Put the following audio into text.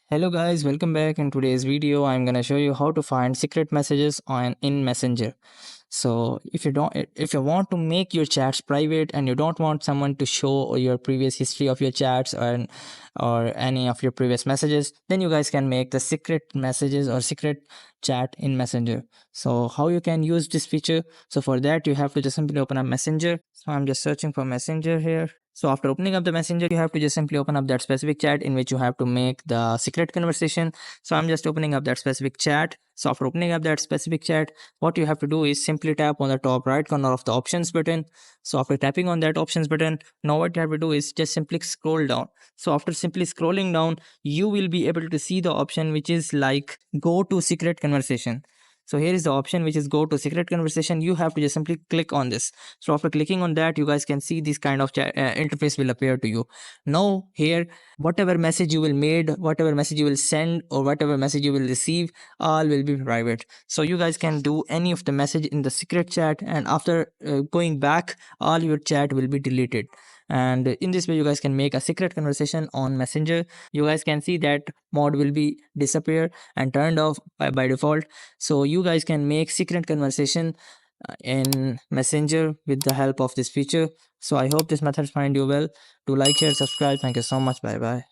Hello guys, welcome back. In today's video I'm going to show you how to find secret messages on in Messenger. So if you want to make your chats private and you don't want someone to show your previous history of your chats or any of your previous messages, then you guys can make the secret messages or secret chat in Messenger. So how you can use this feature? So for that you have to just simply open up Messenger. So I'm just searching for Messenger here. So after opening up the Messenger, you have to just simply open up that specific chat in which you have to make the secret conversation. So I'm just opening up that specific chat. So after opening up that specific chat, what you have to do is simply tap on the top right corner of the options button. So after tapping on that options button, now what you have to do is just simply scroll down. So after simply scrolling down, you will be able to see the option which is like go to secret conversation. So here is the option which is go to secret conversation. You have to just simply click on this. So after clicking on that, you guys can see this kind of interface will appear to you. Now here, whatever message you will made, whatever message you will send, or whatever message you will receive, all will be private. So you guys can do any of the message in the secret chat, and after going back, all your chat will be deleted. And in this way you guys can make a secret conversation on Messenger. You guys can see that mode will be disappear and turned off by default. So you guys can make secret conversation in Messenger with the help of this feature. So I hope this method find you well. Do like, share, subscribe. Thank you so much. Bye bye.